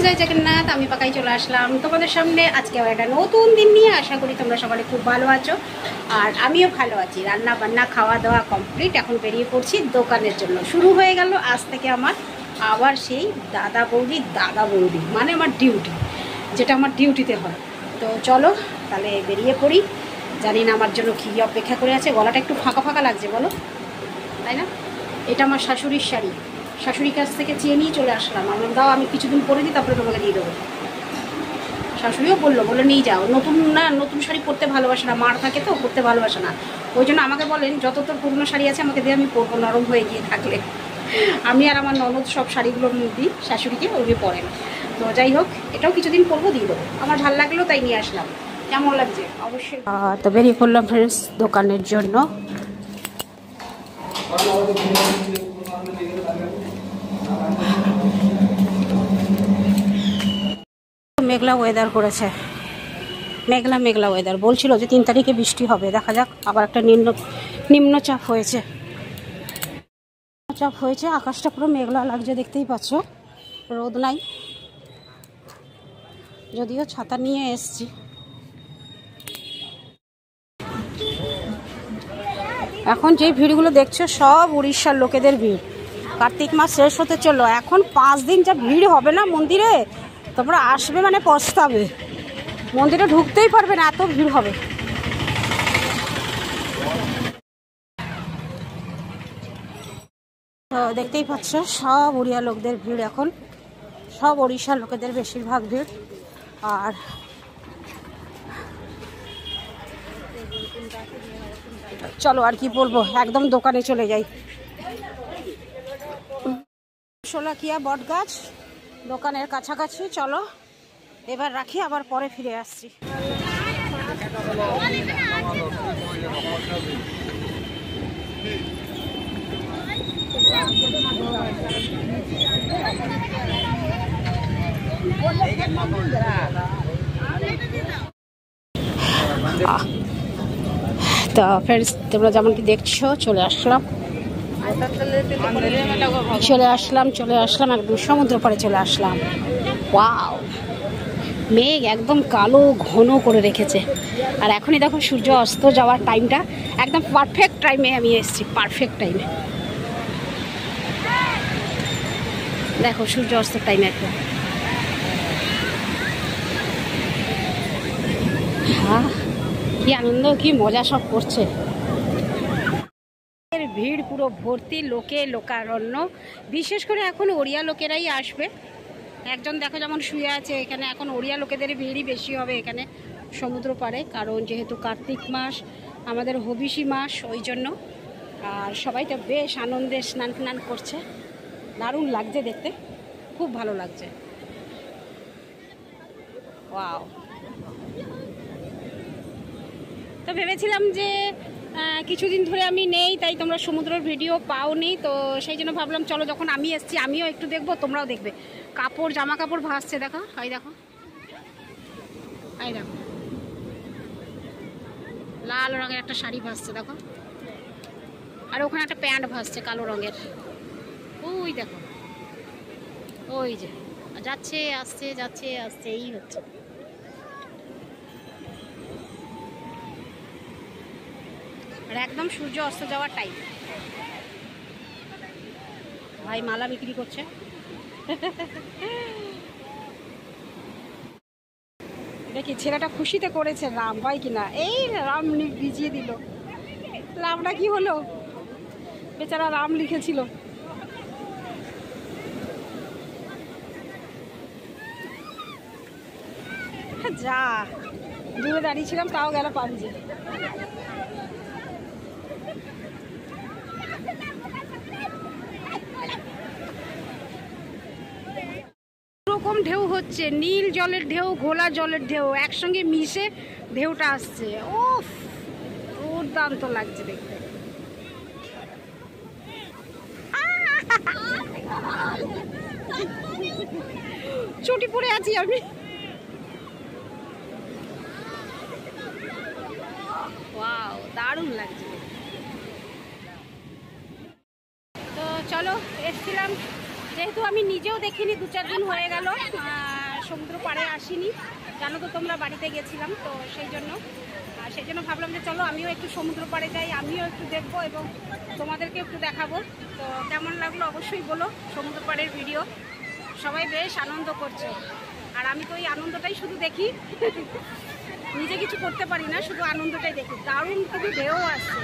জয় জগন্নাথ। আমি পাকাই চলে আসলাম তোমাদের সামনে আজকে আবার একটা নতুন দিন নিয়ে। আশা করি তোমরা সবাই খুব ভালো আছো, আর আমিও ভালো আছি। রান্না বান্না খাওয়া দাওয়া কমপ্লিট, এখন বেরিয়ে পড়ছি দোকানের জন্য। শুরু হয়ে গেল আজ থেকে আমার আবার সেই দাদা বৌদি মানে আমার ডিউটি, যেটা আমার ডিউটিতে হয়। তো চলো তাহলে বেরিয়ে পড়ি। জানি না আমার জন্য কী অপেক্ষা করে আছে। গলাটা একটু ফাঁকা ফাঁকা লাগছে বলো, তাই না? এটা আমার শাশুড়ির শাড়ি, শাশুড়ির কাছ থেকে চেয়ে নিয়ে চলে আসলাম। আমার দাও, আমি কিছুদিন পরে দিই, তারপরে তোমাকে দিয়ে দেবো। শাশুড়িও বলে নিয়ে যাও। নতুন শাড়ি পরতে ভালোবাসে না, মার থাকে তো পরতে ভালোবাসে না। ওই জন্য আমাকে বলেন যত তোর পুরনো শাড়ি আছে আমাকে দিয়ে, আমি পরবো নরম হয়ে গিয়ে থাকলে। আমি আর আমার ননদ সব শাড়িগুলো দিই শাশুড়িকে, ওই পরেন। তো যাই হোক, এটাও কিছুদিন পরবো, দিয়ে দেবো। আমার ভালো লাগলেও তাই নিয়ে আসলাম। কেমন লাগছে অবশ্যই। তো বেরিয়ে পড়লাম ফ্রেন্ডস দোকানের জন্য। মেঘলা ওয়েদার করেছে, মেঘলা ওয়েদার। বলছিল যে 3 তারিখে বৃষ্টি হবে, দেখা যাক। আবার একটা নিম্নচাপ হয়েছে, আকাশটা পুরো মেঘলা লাগছে, দেখতেই পাচ্ছ। রোদ নাই, যদিও ছাতা নিয়ে এসছি। এখন যে ভিড়গুলো দেখছো সব উড়িষ্যার লোকেদের ভিড়। কার্তিক মাস শেষ হতে চললো, এখন 5 দিন যা ভিড় হবে না মন্দিরে, তারপরে আসবে মানে পস্তাবে। মন্দিরে ঢুকতেই পারবে না, এত ভিড় হবে। তো দেখতেই পাচ্ছ সব উড়িয়া লোকদের ভিড়, এখন সব উড়িষ্যার লোকেদের বেশিরভাগ ভিড়। আর চলো আর কি বলবো, একদম দোকানে চলে যাই। শোলাকিয়া বট গাছ দোকানের কাছাকাছি। চলো এবার রাখি, আবার পরে ফিরে আসছি। তো ফ্রেন্ডস, তোমরা যেমনটি দেখছো চলে আসলাম একদম সমুদ্র পাড়ে চলে আসলাম। ওয়াও, মেঘ একদম কালো ঘন করে রেখেছে। আর এখনই দেখো সূর্য অস্ত যাওয়ার টাইমটা, একদম পারফেক্ট টাইমে আমি এসেছি, পারফেক্ট টাইমে। দেখো সূর্য অস্তের টাইমে একদম। হ্যাঁ, কি আনন্দ, কি মজা সব করছে। ভিড় পুরো ভর্তি, লোকারণ্য। বিশেষ করে এখন ওড়িয়া লোকেরাই আসবে। একজন দেখো যেমন শুয়ে আছে এখানে, এখন ওড়িয়া লোকেদের ভিড়ই বেশি হবে এখানে সমুদ্র পাড়ে, কারণ যেহেতু কার্তিক মাস আমাদের হবিষি মাস, ওই জন্য। আর সবাই তো বেশ আনন্দে স্নান করছে, দারুণ লাগছে দেখতে, খুব ভালো লাগছে। ওয়াও। তো ভেবেছিলাম যে কিছুদিন ধরে আমি নেই, তাই তোমরা সমুদ্রের ভিডিও পাওনি, তো সেই জন্য ভাবলাম চলো যখন আমি এসছি আমিও একটু দেখবো, তোমরাও দেখবে। জামা কাপড় ভাসছে, দেখো দেখো লাল রঙের একটা শাড়ি ভাসছে দেখো, আর ওখানে একটা প্যান্ট ভাসছে কালো রঙের। ওই দেখো, ওই যে যাচ্ছে আসছে এই হচ্ছে। আর একদম সূর্য অস্ত যাওয়ার টাইম। ভাই মালা বিক্রি করছে। দেখি ছেলেটা খুশিতে করেছে, রাম ভাই কিনা। এই রাম ভিজিয়ে দিল। রামটা কি হলো, বেচারা রাম লিখেছিল। যা দূরে দাঁড়িয়েছিলাম, তাও গেল পাঞ্জে। রকম ঢেউ হচ্ছে, নীল জলের ঢেউ, ঘোলা জলের ঢেউ একসঙ্গে মিশে ঢেউটা আসছে। ওফ, দুর্দান্ত লাগছে দেখতে। চটি পরে আছি আমি। ওয়াও, দারুণ লাগছে। তো চলো, এসছিলাম যেহেতু আমি নিজেও দেখিনি, 2-4 দিন হয়ে গেল সমুদ্র পাড়ে আসিনি, জানো তো তোমরা, বাড়িতে গেছিলাম, তো সেই জন্য ভাবলাম যে চলো আমিও একটু সমুদ্র পাড়ে যাই, আমিও একটু দেখবো এবং তোমাদেরকে একটু দেখাবো। তো কেমন লাগলো অবশ্যই বলো সমুদ্র পাড়ের ভিডিও। সবাই বেশ আনন্দ করছে, আর আমি তো এই আনন্দটাই শুধু দেখি, নিজে কিছু করতে পারি না, শুধু আনন্দটাই দেখি। দারুণ কিন্তু ঢেউ আসছে,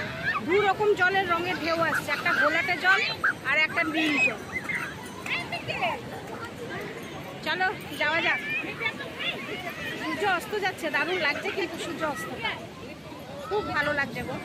2 রকম জলের রঙের ঢেউ আসছে, একটা ঘোলাটে জল আর একটা নীল জল। চলো যাওয়া যাক। সূর্য অস্ত যাচ্ছে, দারুণ লাগছে কিন্তু সূর্য অস্তটা খুব ভালো লাগছে গো।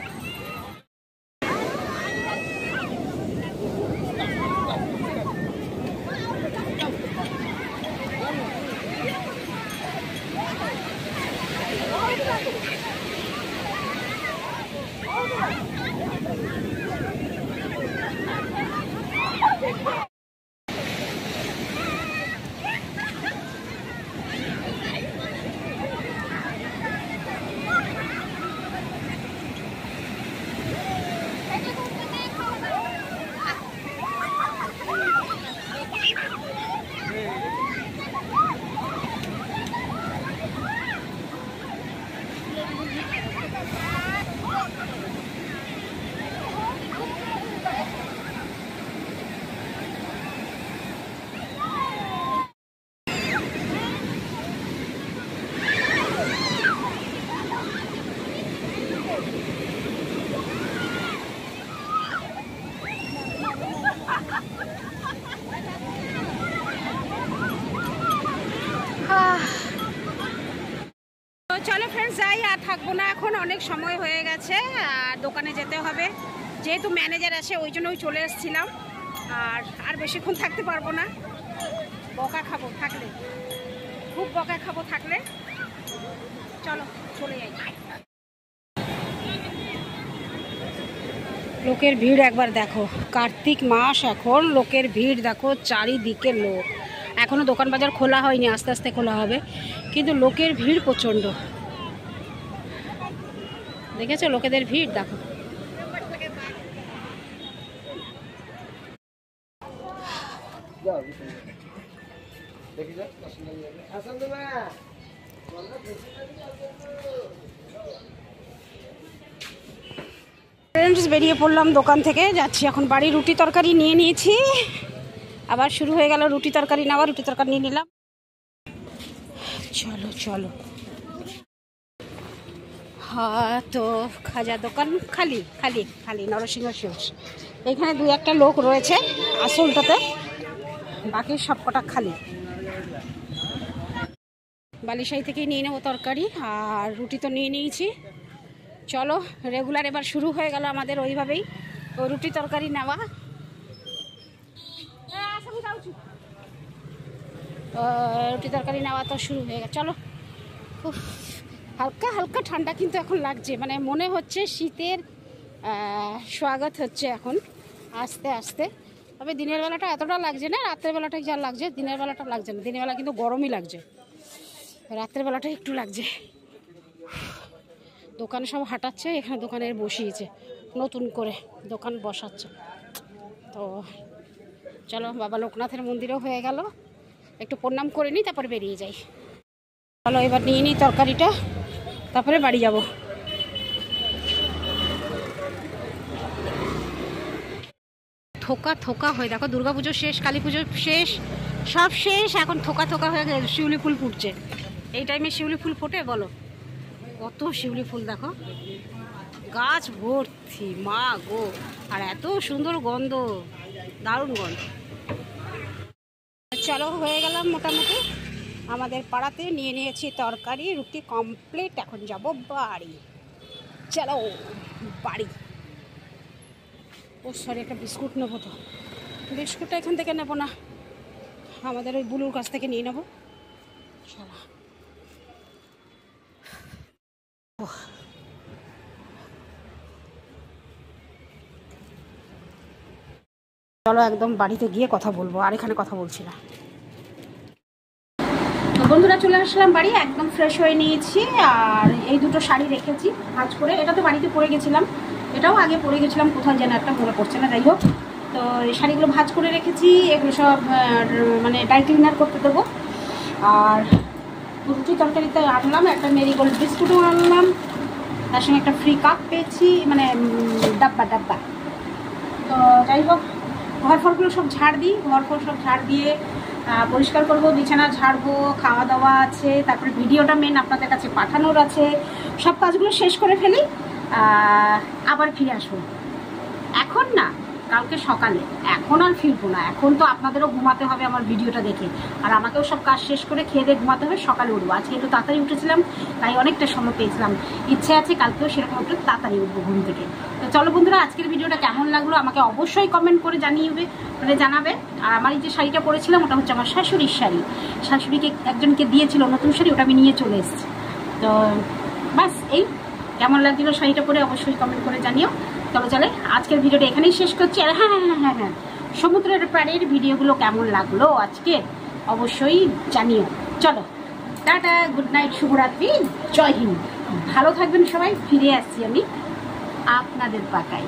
তো চলো ফ্রেন্ডস যাই, আর থাকবো না, এখন অনেক সময় হয়ে গেছে আর দোকানে যেতে হবে। যেহেতু ম্যানেজার আছে ওই জন্যই চলে এসেছিলাম, আর বেশিক্ষণ থাকতে পারবো না, বকা খাবো থাকলে, খুব বকা খাবো থাকলে। চলো চলে যাই। লোকের ভিড় একবার দেখো, কার্তিক মাস, এখন লোকের ভিড় দেখো, চারিদিকে লোক। এখনও দোকান বাজার খোলা হয়নি, আস্তে আস্তে খোলা হবে, কিন্তু লোকের ভিড় প্রচণ্ড। দেখেছো লোকেদের ভিড় দেখো। ফ্রেন্ডস বেরিয়ে পড়লাম দোকান থেকে, যাচ্ছি এখন বাড়ি। রুটি তরকারি নিয়ে নিয়েছি, আবার শুরু হয়ে গেল রুটি তরকারি নেওয়া। রুটি তরকারি নিয়ে নিলাম। চলো চলো। হ্যাঁ, তো খাজা দোকান খালি খালি খালি, নরসিংহ সুইটস। এখানে 2-1টা লোক রয়েছে আসলটাতে, বাকি সব কটা খালি। বালিশাই থেকেই নিয়ে নেবো তরকারি, আর রুটি তো নিয়ে নিয়েছি। চলো রেগুলার এবার শুরু হয়ে গেল আমাদের ওইভাবেই রুটি তরকারি নেওয়া। রুটি তরকারি নেওয়া তো শুরু হয়ে গেছে। চলো, হালকা হালকা ঠান্ডা কিন্তু এখন লাগছে, মানে মনে হচ্ছে শীতের স্বাগত হচ্ছে এখন আস্তে আস্তে। তবে দিনের বেলাটা এতটা লাগছে না, রাত্রের বেলাটাই যা লাগছে, দিনের বেলাটা লাগছে না। দিনের বেলা কিন্তু গরমই লাগছে, রাত্রের বেলাটা একটু লাগছে। দোকানে সব হাঁটাচ্ছে, এখানে দোকানে বসিয়েছে, নতুন করে দোকান বসাচ্ছে। তো চলো, বাবা লোকনাথের মন্দিরও হয়ে গেল, একটু প্রণাম করে নিই, তারপরে বেরিয়ে যাই। চলো এবার নিয়ে নিই তরকারিটা, তারপরে বাড়ি যাব। থোকা থোকা হয়ে দেখো, দুর্গাপুজো শেষ, কালী পুজো শেষ, সব শেষ, এখন থোকা থোকা হয়ে গেছে। শিউলি ফুল ফুটছে, এই টাইমে শিউলি ফুল ফোটে বলো? কত শিউলি ফুল দেখো, গাছ ভর্তি, মা গো, আর এত সুন্দর গন্ধ, দারুণ গন্ধ। চলো হয়ে গেলাম মোটামুটি আমাদের পাড়াতে, নিয়ে নিয়েছি তরকারি, রুটি কমপ্লিট। এখন যাব বাড়ি। চলো বাড়ি। ও সরি, একটা বিস্কুট নেবো, তো বিস্কুটটা এখান থেকে নেবো না, আমাদের ওই বুলুর কাছ থেকে নিয়ে নেবো। চলো চলো একদম বাড়িতে গিয়ে কথা বলবো, আর এখানে কথা বলছি না। বন্ধুরা চলে আসলাম বাড়ি, একদম ফ্রেশ হয়ে নিয়েছি, আর এই দুটো শাড়ি রেখেছি ভাঁজ করে। এটা তো বাড়িতে পরে গেছিলাম, এটাও আগে পরে গেছিলাম, কোথায় যেন একটা মনে পড়ছে না, যাই হোক। তো এই শাড়িগুলো ভাঁজ করে রেখেছি, এগুলো সব মানে ড্রাই ক্লিনার করতে দেবো। আর রুটি তরকারিতে আনলাম একটা মেরিগোল্ড বিস্কুটও আনলাম, তার সঙ্গে একটা ফ্রি কাপ পেয়েছি, মানে ডাব্বা। তো যাই হোক, ঘর ফরগুলো সব ঝাড় দিই, ঘর ফর সব ঝাড় দিয়ে পরিষ্কার করবো, বিছানা ঝাড়বো, খাওয়া দাওয়া আছে, তারপরে ভিডিওটা মেন আপনাদের কাছে পাঠানোর আছে। সব কাজগুলো শেষ করে ফেলি, আবার ফিরে আসবো। এখন না, কালকে সকালে। এখন আর ফিরবো না, এখন তো আপনাদেরও ঘুমাতে হবে আমার ভিডিওটা দেখে, আর আমাকেও সব কাজ শেষ করে খেয়ে দিয়ে ঘুমাতে হবে। সকালে উঠবো, আজকে একটু তাড়াতাড়ি উঠেছিলাম তাই অনেকটা সময় পেয়েছিলাম। ইচ্ছে আছে কালকেও সেরকম একটু তাড়াতাড়ি উঠবো ঘুম থেকে। তো চলো বন্ধুরা, আজকের ভিডিওটা কেমন লাগলো আমাকে অবশ্যই কমেন্ট করে জানাবে। আর আমার এই যে শাড়িটা পরেছিলাম ওটা হচ্ছে আমার শাশুড়ির শাড়ি, শাশুড়িকে একজনকে দিয়েছিল নতুন শাড়ি, ওটা আমি নিয়ে চলে এসেছি। তো বাস এই, কেমন লাগছিল শাড়িটা পরে অবশ্যই কমেন্ট করে জানিও। চলে আজকের ভিডিওটা এখানেই শেষ করছি। আর হ্যাঁ, সমুদ্রের পাড়ের ভিডিওগুলো কেমন লাগলো আজকে অবশ্যই জানিও। চলো টাটা, গুড নাইট, শুভরাত্রি, জয় হিন্দ। ভালো থাকবেন সবাই। ফিরে আসছি আমি আপনাদের পাকাই।